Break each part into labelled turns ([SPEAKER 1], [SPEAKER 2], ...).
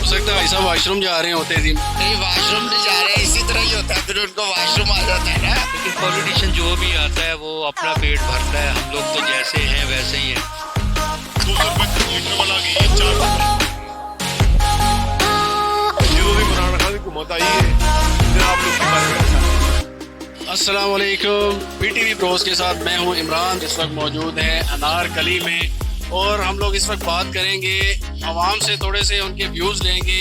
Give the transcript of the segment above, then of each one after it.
[SPEAKER 1] सकता है ऐसा वॉशरूम जा रहे होते दिन।
[SPEAKER 2] नहीं, वॉशरूम नहीं जा रहे, इसी तरह ही होता है, फिर उनको वॉशरूम आ जाता है ना।
[SPEAKER 3] लेकिन पॉलिटिशियन जो भी आता है वो अपना पेट भरता है, हम लोग तो जैसे हैं वैसे ही हैं।
[SPEAKER 4] 200 रुपए लीटर वाला गई है 4 रुपए। जो भी इमरान खान की हुकूमत आई है फिर आप लोग के बारे में
[SPEAKER 1] अस्सलाम वालेकुम, पीटीवी प्रोस के साथ मैं हूं इमरान। इस वक्त मौजूद है अनारकली में और हम लोग इस वक्त बात करेंगे आवाम से, थोड़े से उनके व्यूज़ लेंगे।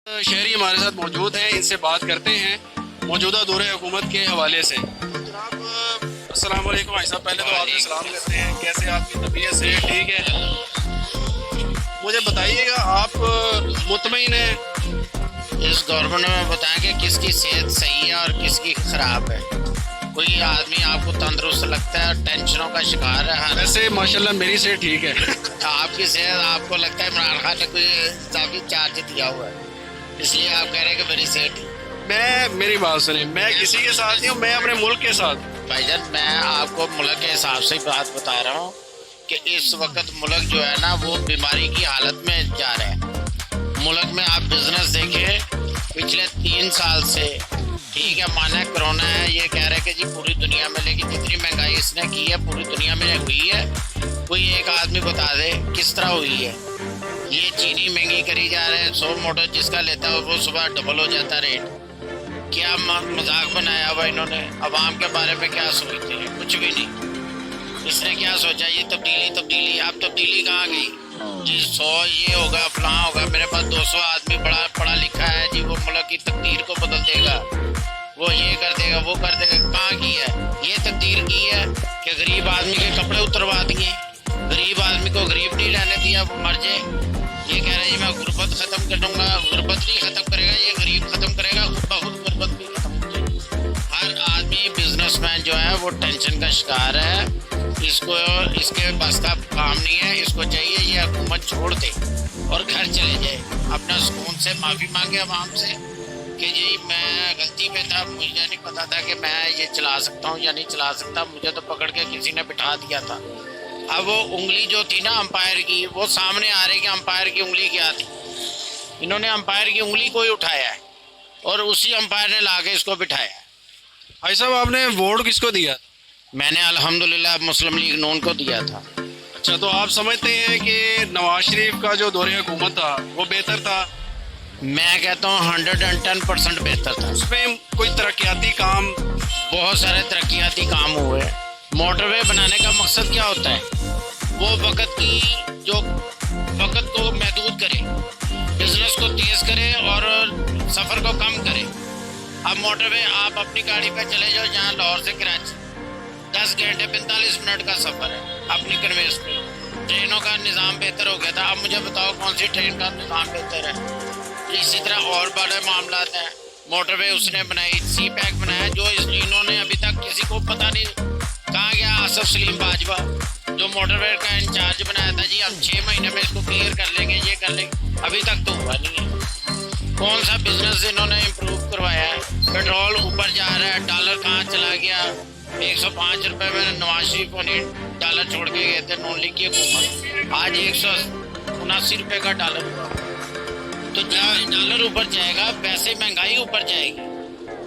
[SPEAKER 1] शहरी हमारे साथ मौजूद हैं, इनसे बात करते हैं मौजूदा दौरे हुकूमत के हवाले से। जनाब अस्सलाम वालेकुम भाई साहब, पहले तो आपसे सलाम करते हैं, कैसे आपकी तबीयत से ठीक है? मुझे बताइएगा आप मुतमईन हैं
[SPEAKER 2] इस गवर्नमेंट में? बताएं कि किसकी सेहत सही है और किसकी खराब है। कोई आदमी आपको तंदुरुस्त लगता है, टेंशनों का शिकार है?
[SPEAKER 1] वैसे माशाल्लाह मेरी सेहत ठीक है।
[SPEAKER 2] आपकी सेहत, आपको लगता है इमरान खान ने कोई इजाफी चार्ज दिया हुआ है, इसलिए आप कह रहे हैं कि मेरी सेहत ठीक।
[SPEAKER 1] मेरी बात सुनिए, मैं किसी के साथ नहीं हूँ, मैं अपने मुल्क के साथ।
[SPEAKER 2] भाईजान मैं आपको मुल्क के हिसाब से बात बता रहा हूँ कि इस वक्त मुल्क जो है ना वो बीमारी की हालत में जा रहा है। मुल्क में आप बिजनेस देखें पिछले 3 साल से, ठीक है माना है कोरोना है, ये कह रहे हैं कि जी पूरी दुनिया में, लेकिन जितनी महंगाई इसने की है पूरी दुनिया में हुई है, कोई एक आदमी बता दे किस तरह हुई है। ये चीनी महंगी करी जा रहे हैं, 100 मोटर जिसका लेता है वो सुबह डबल हो जाता रेट। क्या मजाक बनाया हुआ इन्होंने, अवाम के बारे में क्या सोचते हैं? कुछ भी नहीं। इसने क्या सोचा, ये तब्दीली, अब तब्दीली कहाँ गई जी? 100 ये होगा, फलां होगा, मेरे पास 200 आदमी बड़ा पढ़ा लिखा है जी, वो मुल्क की तकदीर को बदल देगा, वो ये कर देगा, वो कर देगा। कहाँ की है ये तकदीर? की है कि गरीब आदमी के कपड़े उतरवा दिए, गरीब आदमी को गरीब नहीं रहने दिया, वो मर जाए। ये कह रहे जी मैं गुर्बत खत्म कर दूंगा, गुर्बत नहीं खत्म करेगा, ये गरीब खत्म करेगा, खुद ब खुद गुर्बत भी खत्म हो जाएगी। हर आदमी बिजनेसमैन जो है वो टेंशन का शिकार है, इसको इसके बस का काम नहीं है, इसको चाहिए ये हुकूमत छोड़ दे और घर चले जाए, अपना सुकून से माफ़ी मांगे अवाम से कि जी मैं गलती में था, मुझे नहीं पता था कि मैं ये चला सकता हूँ या नहीं चला सकता, मुझे तो पकड़ के किसी ने बिठा दिया था। अब वो उंगली जो थी ना अंपायर की, वो सामने आ रही कि अंपायर की उंगली क्या थी। इन्होंने अंपायर की उंगली को ही उठाया है और उसी अंपायर ने ला के इसको बिठाया है।
[SPEAKER 1] भाई साहब आपने वोट किसको दिया?
[SPEAKER 2] मैंने अल्हम्दुलिल्लाह मुस्लिम लीग नून को दिया था।
[SPEAKER 1] अच्छा, तो आप समझते हैं कि नवाज शरीफ का जो दौरे हुकूमत था वो बेहतर था?
[SPEAKER 2] मैं कहता हूँ 110% बेहतर था।
[SPEAKER 1] उसमें कोई तरक्याती काम,
[SPEAKER 2] बहुत सारे तरक्याती काम हुए। मोटरवे बनाने का मकसद क्या होता है? वो वक्त को महदूद करे, बिजनेस को तेज करे और सफ़र को कम करे। अब मोटरवे आप अपनी गाड़ी पे चले जाओ, जहाँ लाहौर से कराची 10 घंटे 45 मिनट का सफ़र है अपनी कन्वेंस पे। ट्रेनों का निज़ाम बेहतर हो गया था। अब मुझे बताओ कौन सी ट्रेन का निज़ाम बेहतर है? इसी तरह और बड़े मामला हैं। मोटरवे उसने बनाई, सी पैक बनाया, जो इन्होंने अभी तक किसी को पता नहीं। कहाँ गया आसफ सलीम बाजवा जो मोटरवे का इंचार्ज बनाया था जी, हम 6 महीने में इसको क्लियर कर लेंगे, ये कर लेंगे, अभी तक तो हुआ नहीं है। कौन सा बिजनेस इन्होंने इम्प्रूव करवाया है? पेट्रोल ऊपर जा रहा है, डॉलर कहाँ चला गया? 105 रुपये में नवाज शरीफ ने डॉलर छोड़ के गए थे नून लीग की हुकूमत, आज 179 रुपये का डॉलर हुआ। तो डॉलर ऊपर जाएगा वैसे महंगाई ऊपर जाएगी,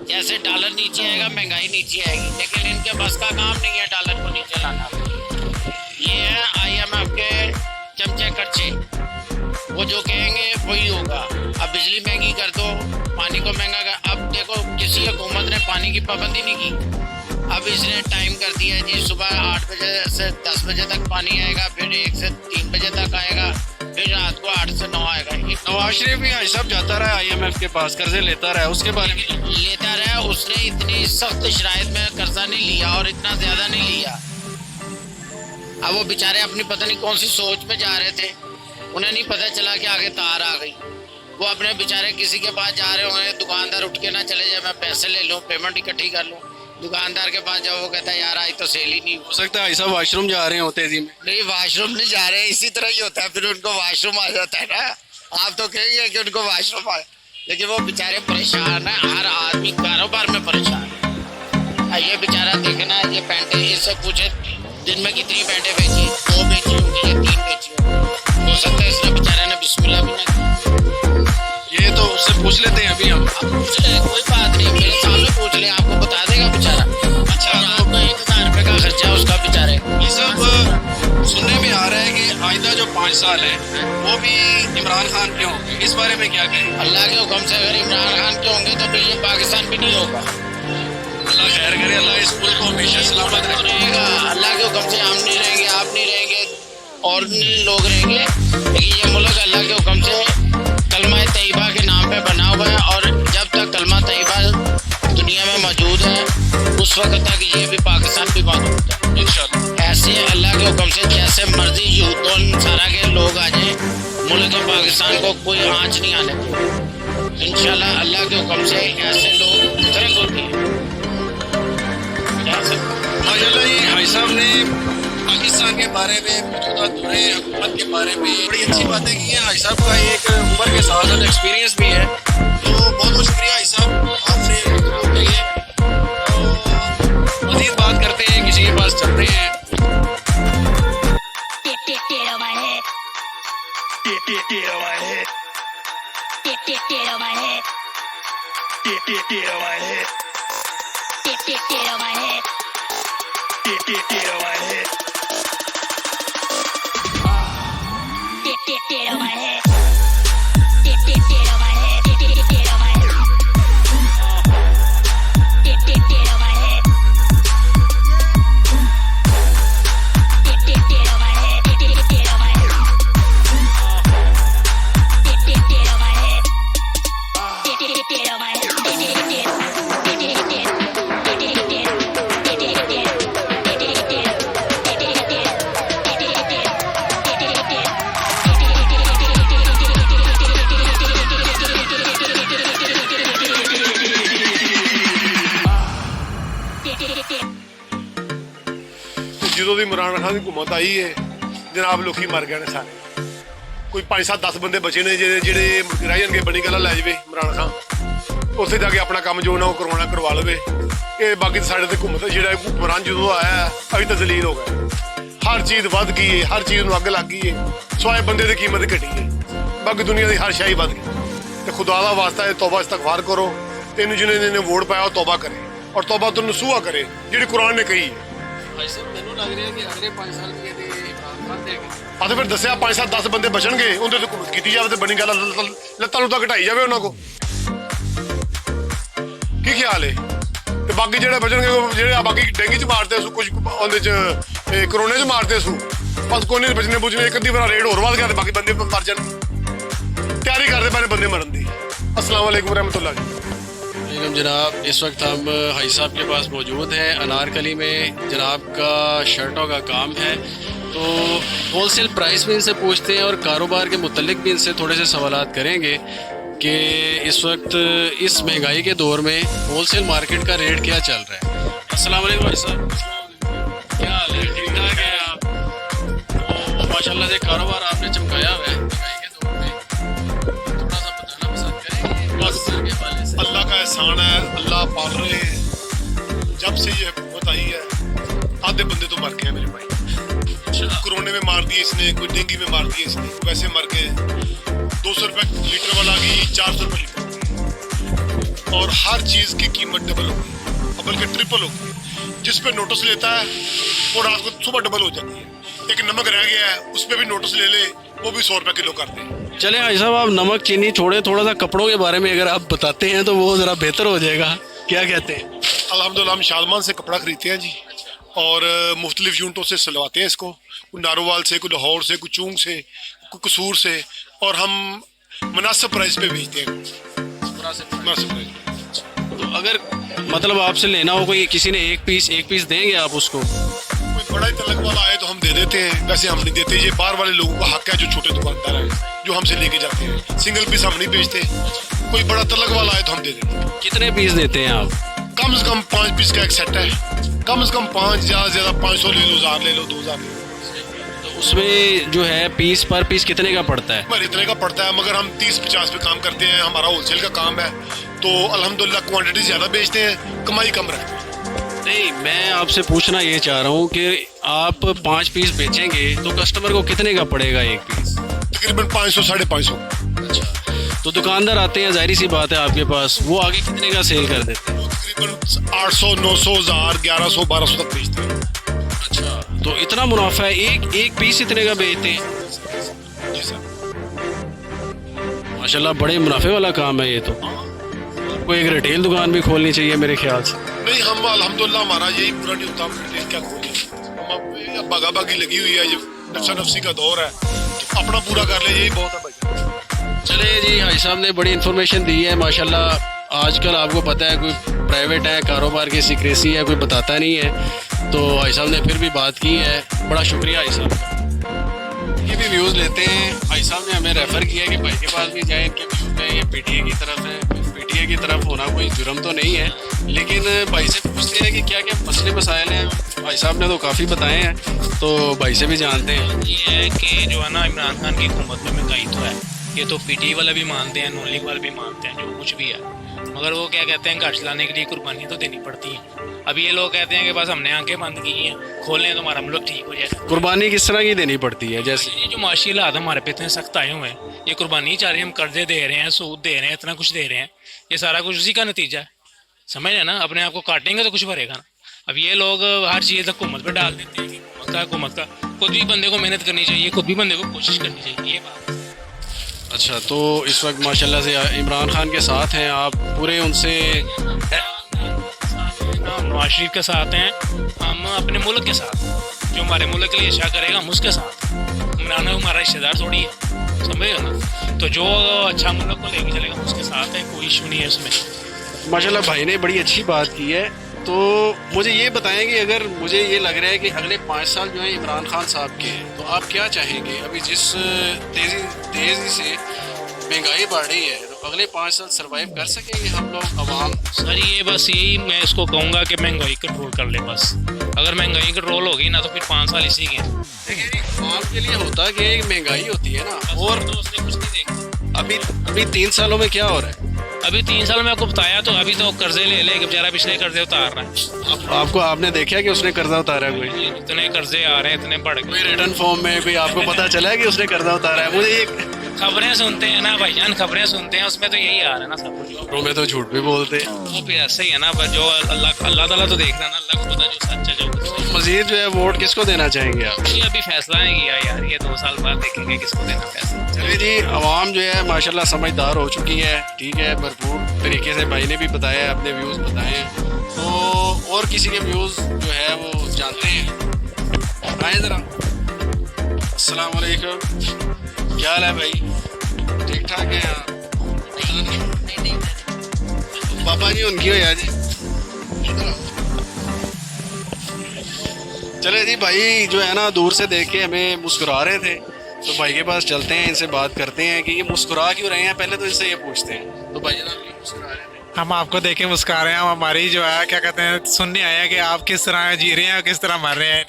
[SPEAKER 2] जैसे डॉलर नीचे आएगा महंगाई नीचे आएगी, लेकिन इनके बस का काम नहीं है डॉलर को नीचे लाना। ये है IMF के चमचे कच्चे, वो जो कहेंगे वही होगा। अब बिजली महंगी कर दो, पानी को महंगा कर। अब देखो किसी हुकूमत ने पानी की पाबंदी नहीं की, अब इसने टाइम कर दिया जी, सुबह 8 बजे से 10 बजे तक पानी आएगा, फिर 1 से 3 बजे तक आएगा, फिर रात को 8 से 9 आएगा।
[SPEAKER 1] नवाज शरीफ भी भाई साहब जाता रहा IMF के पास, कर्जे लेता रहा, उसके बारे में
[SPEAKER 2] लेता रहा। उसने इतनी सख्त शराइत में कर्जा नहीं लिया और इतना ज्यादा नहीं लिया। अब वो बेचारे अपनी पता नहीं कौन सी सोच में जा रहे थे, उन्हें नहीं पता चला कि आगे तार आ गई। वो अपने बेचारे किसी के पास जा रहे होंगे, दुकानदार उठ के ना चले जाए, मैं पैसे ले लूँ, पेमेंट इकट्ठी कर लूँ। दुकानदार के पास जाओ, वो कहता है यार आज तो सेल ही नहीं
[SPEAKER 1] हो सकता है ऐसा वॉशरूम जा रहे होते जी में।
[SPEAKER 2] नहीं, वॉशरूम नहीं जा रहे, इसी तरह ही होता है, फिर उनको वॉशरूम आ जाता है ना। आप तो कहेंगे कि उनको वॉशरूम आ, लेकिन वो बेचारे परेशान है। हर आदमी कारोबार में परेशान है। ये बेचारा देखना, ये पैंटे, इससे पूछे दिन में कितनी पैंटे बेची, 2 बेची होंगी या 3 बेची होंगी। हो सकता है इसने बेचारे ने बिस्मिल्लाह भी नहीं।
[SPEAKER 1] साल है वो भी इमरान खान के होंगे, इस बारे में क्या कहें?
[SPEAKER 2] अल्लाह के हुक्म से अगर इमरान खान के होंगे तो फिर ये पाकिस्तान भी नहीं होगा।
[SPEAKER 1] अल्लाह खैर करे, अल्लाह इस मुल्क को हमेशा सलामत
[SPEAKER 2] तो
[SPEAKER 1] रखे।
[SPEAKER 2] रहेगा, अल्लाह के हुक्म से हम नहीं रहेंगे, आप नहीं रहेंगे, और नहीं लोग रहेंगे, लेकिन ये मुल्क अल्लाह के हुक्म से कलमा तैयबा के नाम पे बना हुआ है, और जब तक कलमा तैयबा दुनिया में मौजूद है उस वक्त तक ये भी पाकिस्तान भी मौजूद है इंशाअल्लाह। ऐसे अल्लाह के हुक्म से जैसे मर्जी यूथ सारा के लोग आ जाए, मुल्क पाकिस्तान को कोई आँच नहीं आने देगी इंशाअल्लाह। अल्लाह के हुक्म से ऐसे लोग तरक्की होती है।
[SPEAKER 1] माशाल्लाह, ये भाई साहब ने पाकिस्तान के बारे में, मौजूदा दौरे हुकूमत के बारे में बड़ी अच्छी बातें की हैं। भाई साहब का एक उम्र के साथ साथ एक्सपीरियंस भी है, तो बहुत बहुत शुक्रिया भाई साहब आपसे गुफ्तगू के लिए। तो मज़ीद बात करते हैं, किसी के पास चलते हैं।
[SPEAKER 5] Get on my head. Get on my head. Get on my head. Get on my head. Get on my head. Get on my head. Get on my head. Get on my head. Get on my head. Get on my head.
[SPEAKER 4] ਜਦੋਂ ਦੀ ਇਮਰਾਨ ਖਾਨ ਦੀ ਹੁਕੂਮਤ ਆਈ ਹੈ ਜਨਾਬ ਲੋਕੀ ਮਰ ਗਏ ਨੇ ਸਾਰੇ। ਕੋਈ 5-7-10 ਬੰਦੇ ਬਚੇ ਨੇ ਜਿਹੜੇ ਰਹਿ ਜਾਣਗੇ, ਬਣੀ ਗੱਲਾਂ ਲੈ ਜਾਵੇ ਇਮਰਾਨ ਖਾਨ, ਉੱਥੇ ਜਾ ਕੇ ਆਪਣਾ ਕੰਮ ਜੋ ਨਾ ਉਹ ਕਰਵਾਉਣਾ ਕਰਵਾ ਲਵੇ। ਇਹ ਬਾਕੀ ਸਾਡੇ ਤੇ ਹੁਕੂਮਤ ਜਿਹੜਾ ਇਮਰਾਨ ਜਦੋਂ ਆਇਆ ਅਸੀਂ ਤਾਂ ਜ਼ਲੀਲ ਹੋ ਗਏ। ਹਰ ਚੀਜ਼ ਵੱਧ ਗਈ ਹੈ, ਹਰ ਚੀਜ਼ ਨੂੰ ਅੱਗ ਲੱਗ ਗਈ ਹੈ, ਸਵਾਏ ਬੰਦੇ ਦੀ ਕੀਮਤ ਘਟੀ ਹੈ। ਬਾਕੀ ਦੁਨੀਆ ਦੀ ਹਰ ਸ਼ੈ ਹੀ ਵੱਧ ਗਈ। ਤੇ ਖੁਦਾ ਦਾ ਵਾਸਤਾ ਹੈ, ਤੌਬਾ ਇਸਤਗਫਾਰ ਕਰੋ। ਤੈਨੂੰ ਜਿਹਨੇ ਨੇ ਵੋਟ ਪਾਇਆ ਉਹ ਤੌਬਾ ਕਰੇ, ਔਰ ਤੌਬਾ ਤੋਂ ਨਸੂਹਾ ਕਰੇ ਜਿਹੜੀ ਕੁਰਾਨ ਨੇ ਕਹੀ ਹੈ।
[SPEAKER 1] भाई साहब मैनू लग रहा है कि अगले 5 साल के इमरान खान देगा।
[SPEAKER 4] ਆ ਤੇ ਫਿਰ ਦੱਸਿਆ 5-7-10 ਬੰਦੇ ਬਚਣਗੇ, ਉਹਦੇ ਤੇ ਹੁਕੂਮਤ ਕੀਤੀ ਜਾਵੇ ਤੇ ਬਣੀ ਗੱਲ ਲੱਤਾਂ ਨੂੰ ਤਾਂ ਘਟਾਈ ਜਾਵੇ ਉਹਨਾਂ ਕੋ। ਕੀ ਖਿਆਲ ਹੈ? ਤੇ ਬਾਕੀ ਜਿਹੜੇ ਬਚਣਗੇ, ਜਿਹੜੇ ਬਾਕੀ ਡੇਂਗੀ ਚ ਮਾਰਦੇ ਸੂ, ਕੁਝ ਉਹਦੇ ਚ ਕਰੋਨੇ ਚ ਮਾਰਦੇ ਸੂ, ਬਸ ਕੋਈ ਨਹੀਂ ਬਚਨੇ ਬੁਝਨੇ। ਇੱਕ ਅੱਧੀ ਵਾਰ ਰੇਡ ਹੋਰ ਵੱਧ ਗਿਆ ਤੇ ਬਾਕੀ ਬੰਦੇ ਮਰ ਜਾਣ। ਤਿਆਰੀ ਕਰਦੇ ਪਏ ਨੇ ਬੰਦੇ ਮਰਨ ਦੀ। अस्सलाम वालेकुम रहमतुल्लाह जी।
[SPEAKER 1] वालेकुम जनाब, इस वक्त हम हाई साहब के पास मौजूद हैं। अनारकली में जनाब का शर्टों का काम है, तो होलसेल प्राइस भी इनसे पूछते हैं और कारोबार के मुतल्लिक भी इनसे थोड़े से सवालात करेंगे कि इस वक्त इस महंगाई के दौर में होलसेल मार्केट का रेट क्या चल रहा है। अस्सलाम वालेकुम भाई साहब, क्या हाल है? ठीक ठाक है आप? तो माशाल्लाह से कारोबार आपने चमकाया हुआ है महंगाई के दौर में, थोड़ा सा बताना पसंद करेंगे कारोबार के हवाले से।
[SPEAKER 4] अल्लाह का एहसान है, अल्लाह पाल रहे हैं। जब से ये हुकूमत आई है आधे बंदे तो मर गए मेरे भाई। कोरोना में मार दिए इसने, कोई डेंगू में मार दिए इसने, वैसे मर गए। 200 रुपये लीटर वाला आ गई, 400 रुपये लीटर, और हर चीज़ की कीमत डबल हो गई, बल्कि ट्रिपल हो गई। जिस पे नोटिस लेता है वो रात को सुबह डबल हो जाती है। एक नमक रह गया है, उस पर भी नोटिस ले ले, वो भी 100 रुपये किलो करते हैं।
[SPEAKER 1] चले भाई साहब, आप नमक चीनी छोड़े, थोड़ा सा कपड़ों के बारे में अगर आप बताते हैं तो वो ज़रा बेहतर हो जाएगा। क्या कहते हैं?
[SPEAKER 4] अल्हम्दुलिल्लाह हम शालमान से कपड़ा खरीदते हैं जी, और मुख्तलिफ यूनिटों से सिलवाते हैं इसको, कोई नारोवाल से, कोई लाहौर से, कोई चूंग से, कोई कसूर से, और हम मुनासिब प्राइस पे बेचते हैं। मुनासिब प्राइस।
[SPEAKER 1] तो अगर मतलब आपसे लेना हो, कोई किसी ने एक पीस देंगे आप उसको?
[SPEAKER 4] कोई बड़ा ही तलक वाला आए तो हम दे देते हैं, वैसे हम नहीं देते। ये बाहर वाले लोगों का हक है, जो छोटे दुकानदार हैं जो हमसे लेके जाते हैं। सिंगल पीस हम नहीं बेचते। कोई बड़ा तलक वाला आए तो हम दे देते हैं।
[SPEAKER 1] कितने पीस देते हैं आप?
[SPEAKER 4] कम से कम 5 पीस का एक सेट है, कम से कम 5, ज़्यादा से ज़्यादा 500 ले लो, 1000 ले लो, 2000 ले लो।
[SPEAKER 1] तो उसमें जो है पीस पर पीस कितने का पड़ता है?
[SPEAKER 4] हमारे इतने का पड़ता है, मगर हम 30-50 पे काम करते हैं। हमारा होलसेल का काम है, तो अल्हम्दुलिल्लाह क्वांटिटी ज़्यादा बेचते हैं, कमाई कम रखते हैं।
[SPEAKER 1] नहीं, मैं आपसे पूछना ये चाह रहा हूँ कि आप 5 पीस बेचेंगे तो कस्टमर को कितने का पड़ेगा एक पीस?
[SPEAKER 4] तकरीबन 500-550।
[SPEAKER 1] अच्छा, तो दुकानदार आते हैं, जाहिर सी बात है आपके पास, वो आगे कितने का सेल कर देते हैं?
[SPEAKER 4] वो तकरीबन 800, 900, 1000, 1100, 1200 तक बेचते हैं।
[SPEAKER 1] अच्छा, तो इतना मुनाफा है, एक पीस इतने का बेचते हैं? माशाल्लाह बड़े मुनाफे वाला काम है ये तो। कोई एक रिटेल दुकान भी खोलनी चाहिए मेरे ख्याल से।
[SPEAKER 4] नहीं, हम अल्हम्दुलिल्लाह हमारा यही पूरा नहीं होता, हम रिटेल क्या खोलें, हम भागा भागी लगी हुई है, जो नफसा नफसी का दौर है, तो अपना पूरा कर ले, यही बहुत है भाई।
[SPEAKER 1] चले जी, भाई साहब ने बड़ी इन्फॉर्मेशन दी है माशाल्लाह। आजकल आपको पता है कोई प्राइवेट है, कारोबार की सीक्रेसी है, कोई बताता नहीं है, तो भाई साहब ने फिर भी बात की है, बड़ा शुक्रिया भाई साहब का। ये भी व्यूज़ लेते हैं, भाई साहब ने हमें रेफ़र किया है कि भाई के पास भी जाए, इनके व्यूज़ में ये पीटीए की तरफ है। पीटीए की तरफ होना कोई जुर्म तो नहीं है, लेकिन भाई से पूछते हैं कि क्या क्या मसले मसाइल हैं। भाई साहब ने तो काफ़ी बताए हैं, तो भाई से भी जानते हैं।
[SPEAKER 6] ये है कि जो है ना, इमरान खान की हुकूमत में महंगाई तो है, ये तो पीटी वाला भी मानते हैं, नॉन लीग वाले भी मानते हैं, जो कुछ भी है, मगर वो क्या कहते हैं, घर चलाने के लिए कुर्बानी तो देनी पड़ती है। अब ये लोग कहते हैं कि बस हमने आंखें बंद की हैं, खोलें तो हमारा मुल्क ठीक हो जाएगा।
[SPEAKER 1] कुर्बानी किस तरह की देनी पड़ती है? जैसे
[SPEAKER 6] ये जो माशी हालात हमारे पे इतने सख्त आए हुए हैं, ये कुर्बानी चाह रहे हैं, हम कर्जे दे रहे हैं, सूद दे रहे हैं, इतना कुछ दे रहे हैं, ये सारा कुछ उसी का नतीजा है। समझ रहे ना, अपने आप को काटेंगे तो कुछ भरेगा ना। अब ये लोग हर चीज़ हुकूमत पर डाल देते हैं कि हुकूमत का खुद भी बंदे को मेहनत करनी चाहिए, खुद भी बंदे को कोशिश करनी चाहिए, ये बात।
[SPEAKER 1] अच्छा, तो इस वक्त माशाल्लाह से इमरान खान के साथ हैं आप पूरे, उनसे
[SPEAKER 6] नवाज शरीफ के साथ हैं, हम अपने मुल्क के साथ, जो हमारे मुल्क के लिए अच्छा करेगा हम उसके साथ। इमरान हमारा रिश्तेदार थोड़ी है, समझे ना, तो जो अच्छा मुल्क को लेके चलेगा उसके साथ है, कोई इशू नहीं है उसमें।
[SPEAKER 1] माशाल्लाह भाई ने बड़ी अच्छी बात की है। तो मुझे ये बताएं कि अगर मुझे ये लग रहा है कि अगले 5 साल जो है इमरान खान साहब के हैं, तो आप क्या चाहेंगे? अभी जिस तेज़ी से महंगाई बढ़ रही है, तो अगले 5 साल सर्वाइव कर सकेंगे हम लोग अवाम?
[SPEAKER 6] सर ये बस यही मैं इसको कहूँगा कि महंगाई कंट्रोल कर ले बस। अगर महंगाई कंट्रोल होगी ना तो फिर 5 साल इसी के हैं।
[SPEAKER 1] देखिए, आवाम के लिए होता कि एक महंगाई होती है ना, और
[SPEAKER 6] तो उसने कुछ नहीं देखा।
[SPEAKER 1] अभी 3 सालों में क्या हो रहा है?
[SPEAKER 6] अभी 3 साल में आपको बताया, तो अभी तो कर्जे ले के बेचारा पिछले कर्जे उतार रहा है।
[SPEAKER 1] आपने देखा कि उसने कर्जा उतारा? कोई
[SPEAKER 6] इतने कर्जे आ रहे हैं, इतने बढ़
[SPEAKER 1] कोई
[SPEAKER 6] गए।
[SPEAKER 1] रिटर्न फॉर्म में कोई आपको पता चला है कि उसने कर्जा उतारा है? मुझे ये
[SPEAKER 6] खबरें सुनते हैं ना भाईजान, खबरें सुनते हैं, उसमें तो यही आ रहा है ना सब कुछ।
[SPEAKER 1] में तो झूठ भी बोलते हैं।
[SPEAKER 6] वो भी ऐसे ही है ना, जो अल्लाह ताला तो देख रहा है ना, अल्लाह को पता जो सच है जो कुछ नहीं।
[SPEAKER 1] मजीद जो है वोट किसको देना चाहेंगे आप?
[SPEAKER 6] ये अभी फैसला नहीं किया यार, ये 2 साल बाद देखेंगे किसको देना फैसला।
[SPEAKER 1] चलिए जी, आवाम जो है माशाल्लाह समझदार हो चुकी है, ठीक है, भरपूर तरीके से भाई ने भी बताया है, अपने व्यूज़ बताए हैं, तो और किसी के व्यूज़ जो है वो जानते हैं। आए ज़रा। अस्सलाम वालेकुम, क्या हाल है भाई? ठीक ठाक है आप? पापा जी उनकी हो यार जी। चले जी, भाई जो है ना दूर से देख के हमें मुस्कुरा रहे थे, तो भाई के पास चलते हैं, इनसे बात करते हैं कि ये मुस्कुरा क्यों रहे हैं। पहले तो इनसे ये पूछते हैं, तो भाई जनाब क्यों मुस्कुरा रहे थे?
[SPEAKER 7] हम आपको देख के मुस्कुरा रहे हैं, हम हमारी जो है क्या कहते हैं सुनने आए हैं कि आप किस तरह जी रहे हैं, किस तरह मर रहे हैं।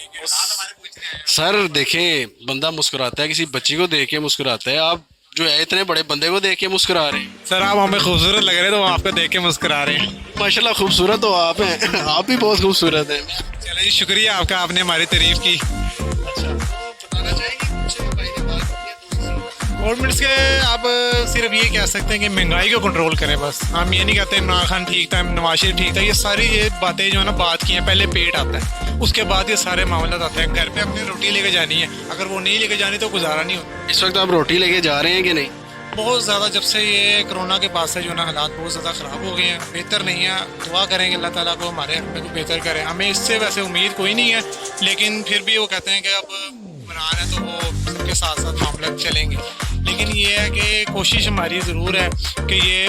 [SPEAKER 1] सर देखें, बंदा मुस्कुराता है, किसी बच्ची को देख के मुस्कुराता है, आप जो है इतने बड़े बंदे को देख के मुस्कुरा रहे हैं।
[SPEAKER 7] सर आप हमें खूबसूरत लग रहे हैं तो हम आपको देख के मुस्कुरा रहे हैं।
[SPEAKER 1] माशाल्लाह खूबसूरत तो आप हैं, आप भी बहुत खूबसूरत हैं।
[SPEAKER 7] चलिए जी, शुक्रिया आपका, आपने हमारी तारीफ की।
[SPEAKER 1] अच्छा, तो बताना चाहेंगे कुछ भाई ने बात की है तो
[SPEAKER 7] गवर्नमेंट्स के आप सिर्फ ये कह सकते हैं कि महंगाई को कंट्रोल करें बस। हम ये नहीं कहते इमरान खान ठीक था, नवाज शरीफ ठीक था, ये सारी ये बातें जो है ना बात की हैं। पहले पेट आता है, उसके बाद ये सारे मामला आते हैं। घर पे अपनी रोटी लेके जानी है, अगर वो नहीं लेके जानी तो गुजारा नहीं होता।
[SPEAKER 1] इस वक्त आप रोटी लेके जा रहे हैं कि नहीं?
[SPEAKER 7] बहुत ज़्यादा जब से ये कोरोना के बाद से जो ना हालात बहुत ज़्यादा ख़राब हो गए हैं, बेहतर नहीं है। दुआ करेंगे अल्लाह ताला को हमारे हमें को बेहतर करे। हमें इससे वैसे उम्मीद कोई नहीं है, लेकिन फिर भी वो कहते हैं कि अब इमरान है तो वो सबके साथ साथ मामले चलेंगे। लेकिन ये है कि कोशिश हमारी ज़रूर है कि ये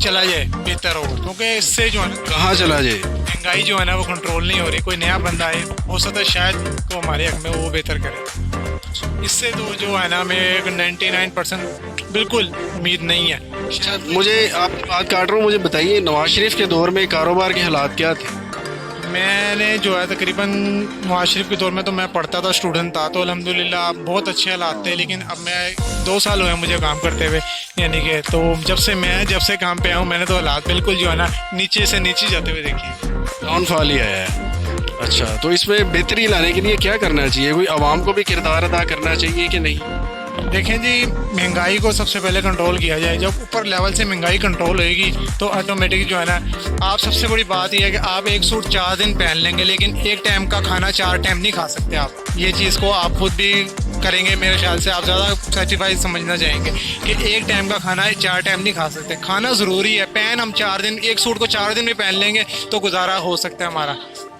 [SPEAKER 7] चला जाए, बेहतर हो, क्योंकि इससे जो है ना
[SPEAKER 1] कहाँ चला जाए?
[SPEAKER 7] महंगाई जो है ना वो कंट्रोल नहीं हो रही। कोई नया बंदा आए, हो सकता है शायद को हमारे हक में वो बेहतर करे। इससे तो जो है ना हमें 99% बिल्कुल उम्मीद नहीं है।
[SPEAKER 1] अच्छा, मुझे आप बात काट रहा हूँ, मुझे बताइए नवाज शरीफ के दौर में कारोबार के हालात क्या थे?
[SPEAKER 7] मैंने जो है तकरीबन नवाज शरीफ के दौर में तो मैं पढ़ता था, स्टूडेंट था, तो अल्हम्दुलिल्लाह बहुत अच्छे हालात थे। लेकिन अब मैं 2 साल हुए मुझे काम करते हुए, यानी कि तो जब से काम पे आया हूँ मैंने तो हालात बिल्कुल जो है ना नीचे से नीचे जाते हुए देखे।
[SPEAKER 1] डाउनफॉल ही आया है। अच्छा, तो इसमें बेहतरी लाने के लिए क्या करना चाहिए? कोई आवाम को भी किरदार अदा करना चाहिए कि नहीं?
[SPEAKER 7] देखें जी, महंगाई को सबसे पहले कंट्रोल किया जाए। जब ऊपर लेवल से महंगाई कंट्रोल होएगी तो ऑटोमेटिक जो है ना, आप सबसे बड़ी बात यह है कि आप एक सूट 4 दिन पहन लेंगे, लेकिन एक टाइम का खाना 4 टाइम नहीं खा सकते आप। ये चीज़ को आप खुद भी करेंगे, मेरे ख्याल से आप ज़्यादा सेटिस्फाइड समझना चाहेंगे कि एक टाइम का खाना 4 टाइम नहीं खा सकते। खाना ज़रूरी है। पहन हम 4 दिन, एक सूट को 4 दिन में पहन लेंगे तो गुजारा हो सकता है हमारा,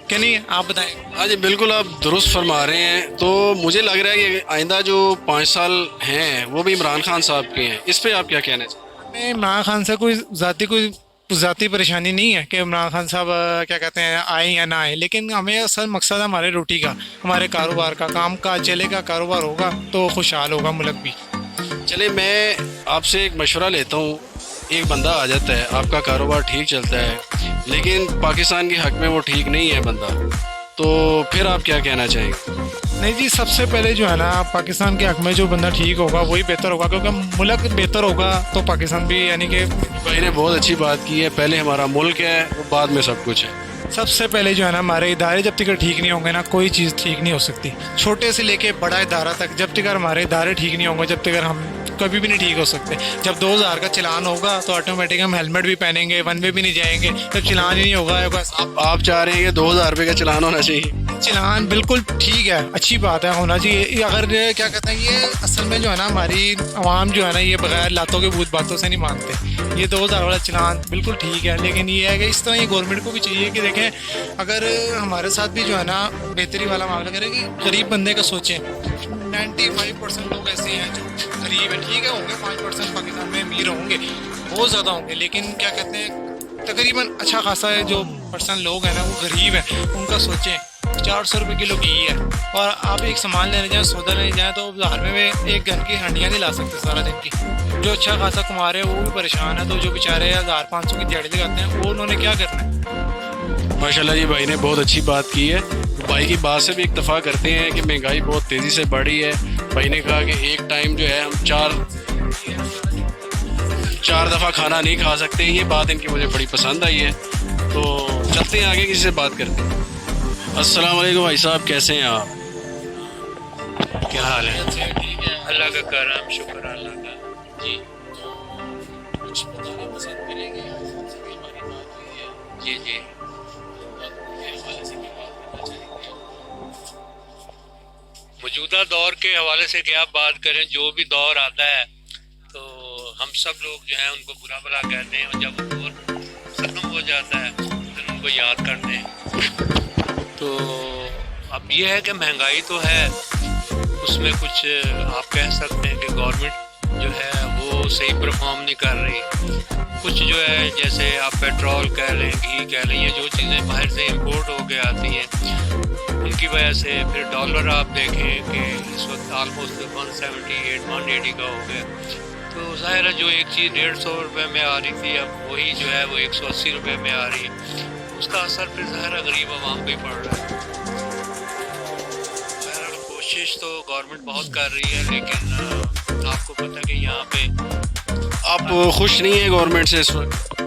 [SPEAKER 7] क्या नहीं है? आप बताएं।
[SPEAKER 1] हाँ जी, बिल्कुल आप दुरुस्त फरमा रहे हैं। तो मुझे लग रहा है कि आइंदा जो 5 साल हैं वो भी इमरान खान साहब के हैं। इस पे आप क्या कहना चाहेंगे?
[SPEAKER 7] हमें इमरान खान से कोई ज़ाती परेशानी नहीं है कि इमरान खान साहब क्या कहते हैं आए या ना आए, लेकिन हमें असल मकसद है हमारे रोटी का, हमारे कारोबार का। काम का चलेगा, कारोबार होगा तो खुशहाल होगा मुल्क भी।
[SPEAKER 1] चले मैं आपसे एक मशवरा लेता हूँ। एक बंदा आ जाता है, आपका कारोबार ठीक चलता है, लेकिन पाकिस्तान के हक में वो ठीक नहीं है बंदा, तो फिर आप क्या कहना चाहेंगे?
[SPEAKER 7] नहीं जी, सबसे पहले जो है ना, पाकिस्तान के हक में जो बंदा ठीक होगा वही बेहतर होगा, क्योंकि मुल्क बेहतर होगा तो पाकिस्तान भी, यानी कि
[SPEAKER 1] भाई ने बहुत अच्छी बात की है। पहले हमारा मुल्क है, वो बाद में सब कुछ है।
[SPEAKER 7] सबसे पहले जो है ना, हमारे इदारे जब तक ठीक नहीं होंगे ना, कोई चीज़ ठीक नहीं हो सकती। छोटे से लेके बड़ा इदारा तक, जब तक हमारे इदारे ठीक नहीं होंगे, जब तक हम कभी भी नहीं ठीक हो सकते। जब 2000 का चलान होगा तो ऑटोमेटिक हम हेलमेट भी पहनेंगे, वन वे भी नहीं जाएंगे। जब चलान ही नहीं होगा, बस
[SPEAKER 1] आप चाह रहे हैं कि 2000 रुपये का चलान होना चाहिए?
[SPEAKER 7] चलान बिल्कुल ठीक है, अच्छी बात है, होना चाहिए। अगर क्या कहते हैं, ये असल में जो है ना, हमारी आवाम जो है ना, ये बगैर लातों के भूत बातों से नहीं मानते। ये 2000 वाला चलान बिल्कुल ठीक है, लेकिन ये है कि इस तरह ये गवर्नमेंट को भी चाहिए कि देखें, अगर हमारे साथ भी जो है ना बेहतरी वाला मामला करें कि गरीब बंदे का सोचें। 95% लोग ऐसे हैं जो गरीब है, ठीक है, होंगे 5% पाकिस्तान में अमीर होंगे, बहुत ज़्यादा होंगे, लेकिन क्या कहते हैं, तकरीबन अच्छा खासा है जो % लोग हैं ना वो गरीब है। उनका सोचें, 400 रुपये किलो घी है, और आप एक सामान लेने जाएँ, सौदा लेने जाएँ, तो बाजार में वे एक घन की हंडियाँ नहीं ला सकते सारा दिन की। जो अच्छा खासा कमा रहे हैं वो भी परेशान है, तो जो बेचारे 1000-500 की दिहाड़ी लगाते हैं, वो उन्होंने क्या करना है?
[SPEAKER 1] माशाल्लाह जी, भाई ने बहुत अच्छी बात की है। भाई की बात से भी इत्तफा करते हैं कि महंगाई बहुत तेज़ी से बढ़ी है। भाई ने कहा कि एक टाइम जो है हम चार दफ़ा खाना नहीं खा सकते। ये बात इनकी मुझे बड़ी पसंद आई है। तो चलते हैं आगे, किसी से बात करते हैं। अस्सलाम वालेकुम भाई साहब, कैसे हैं आप?
[SPEAKER 3] क्या हाल है? अल्लाह का करम, शुक्र अल्लाह का। जी
[SPEAKER 1] कुछ बताना पसंद करेंगे? हमारी बात हुई है
[SPEAKER 3] जी जी। मौजूदा दौर के हवाले से क्या बात करें, जो भी दौर आता है तो हम सब लोग जो हैं उनको बुरा भला कहते हैं, और जब वो दौर ख़त्म हो जाता है फिर उनको याद करते हैं। तो अब ये है कि महंगाई तो है, उसमें कुछ आप कह सकते हैं कि गवर्नमेंट जो है वो सही परफॉर्म नहीं कर रही। कुछ जो है, जैसे आप पेट्रोल कह लें, घी कह लें, ये जो चीज़ें बाहर से इंपोर्ट होके आती हैं उनकी वजह से, फिर डॉलर आप देखें कि इस वक्त आलमोस्ट 178-180 का हो गया। तो ज़ाहिर है जो एक चीज़ 150 रुपये में आ रही थी, अब वही जो है वो 180 रुपये में आ रही है। उसका असर फिर ज़ाहिर गरीब आवाम पे पड़ रहा है। कोशिश तो गवर्नमेंट बहुत कर रही है, लेकिन आपको पता है कि यहाँ पे
[SPEAKER 1] आप खुश नहीं है गवर्नमेंट से इस वक्त?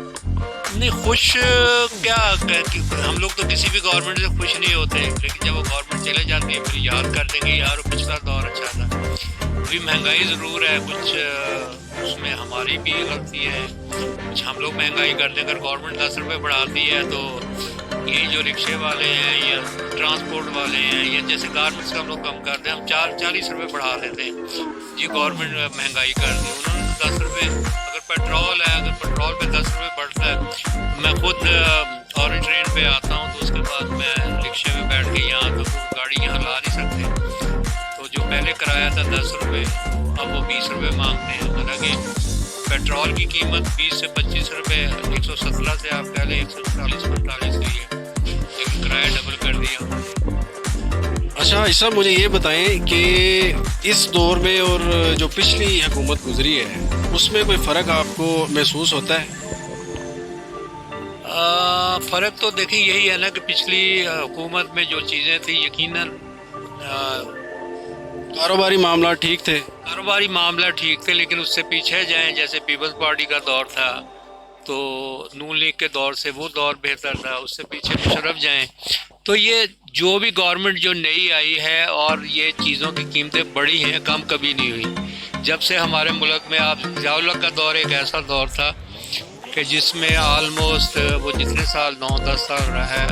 [SPEAKER 3] नहीं, खुश क्या, हम लोग तो किसी भी गवर्नमेंट से खुश नहीं होते, लेकिन जब वो गवर्नमेंट चले जाती है फिर याद कर देंगे यार पिछला दौर अच्छा था। अभी महंगाई ज़रूर है, कुछ उसमें हमारी भी गलती है, कुछ हम लोग महंगाई कर दें। अगर गवर्नमेंट 10 रुपये बढ़ाती है तो यही जो रिक्शे वाले हैं या ट्रांसपोर्ट वाले हैं, या जैसे गारमेंट्स का हम लोग कम करते हैं, हम 40 रुपये बढ़ा देते हैं। ये गवर्नमेंट महंगाई कर दी, उन्होंने 10 रुपये। अगर पेट्रोल है, अगर पेट्रोल पे 10 रुपये बढ़ता है, मैं खुद ऑरेंज ट्रेन पे आता हूँ तो उसके बाद मैं रिक्शे में बैठ के यहाँ, तो गाड़ी यहाँ ला नहीं सकते। तो जो पहले किराया था 10 रुपये, अब वो 20 रुपये मांगते हैं। हालांकि पेट्रोल की कीमत 20 से 25 रुपये, 117 से आप कह लें 140-145 हुई है, लेकिन किराया डबल कर दिया।
[SPEAKER 1] अच्छा ऐसा, मुझे ये बताएं कि इस दौर में और जो पिछली हुकूमत गुजरी है उसमें कोई फ़र्क आपको महसूस होता है?
[SPEAKER 3] फ़र्क तो देखिए यही है ना कि पिछली हुकूमत में जो चीज़ें थी यकीनन
[SPEAKER 1] कारोबारी मामला ठीक थे,
[SPEAKER 3] कारोबारी मामला ठीक थे, लेकिन उससे पीछे जाएं, जैसे पीपल्स पार्टी का दौर था तो नून लीग के दौर से वो दौर बेहतर था। उससे पीछे मुशर्रफ जाएं तो ये जो भी गवर्नमेंट जो नई आई है और ये चीज़ों की कीमतें बढ़ी हैं, कम कभी नहीं हुई। जब से हमारे मुल्क में आप ज़ियाउल हक का दौर एक ऐसा दौर था कि जिसमें आलमोस्ट वो जितने साल 9-10 साल रहा है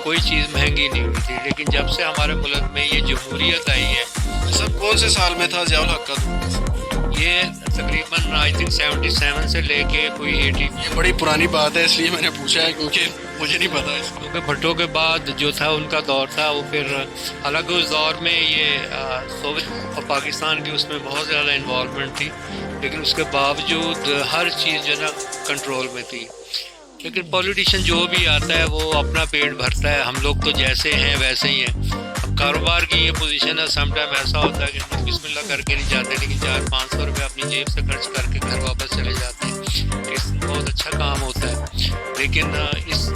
[SPEAKER 3] कोई चीज़ महंगी नहीं हुई थी। लेकिन जब से हमारे मुल्क में ये जमहूरियत आई है,
[SPEAKER 1] सब कौन से साल में था ज़ियाउल हक का?
[SPEAKER 3] ये तकरीबन आई थिंक 77 से लेके कोई 80।
[SPEAKER 1] ये बड़ी पुरानी बात है, इसलिए मैंने पूछा है क्योंकि मुझे नहीं पता इसको।
[SPEAKER 3] क्योंकि भुट्टो के बाद जो था उनका दौर था वो फिर, हालांकि उस दौर में ये सोवियत और पाकिस्तान की उसमें बहुत ज़्यादा इन्वॉल्वमेंट थी, लेकिन उसके बावजूद हर चीज़ जो ना कंट्रोल में थी। लेकिन पॉलिटिशियन जो भी आता है वो अपना पेट भरता है, हम लोग तो जैसे हैं वैसे ही हैं। अब कारोबार की ये पोजीशन है, सम टाइम ऐसा होता है कि हम बिस्मिल्लाह करके नहीं जाते, लेकिन 400-500 रुपये अपनी जेब से खर्च करके घर वापस चले जाते हैं। इस बहुत अच्छा काम होता है, लेकिन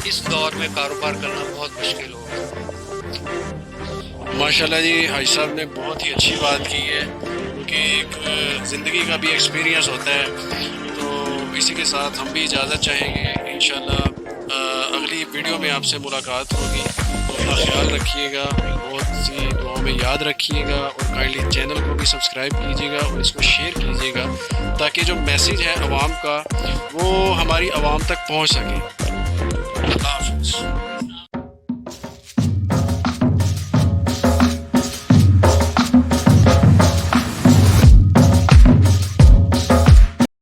[SPEAKER 3] इस दौर में कारोबार करना बहुत मुश्किल होगा।
[SPEAKER 1] माशाल्लाह जी, हाजी साहब ने बहुत ही अच्छी बात की है, क्योंकि एक ज़िंदगी का भी एक्सपीरियंस होता है। तो इसी के साथ हम भी इजाज़त चाहेंगे। इंशाल्लाह अगली वीडियो में आपसे मुलाकात होगी। तो अपना ख्याल रखिएगा, बहुत सी दुआओं में याद रखिएगा, और काइंडली चैनल को भी सब्सक्राइब कीजिएगा और इसको शेयर कीजिएगा, ताकि जो मैसेज है आवाम का वो हमारी आवाम तक पहुंच सके। अल्लाह हाफ़िज़।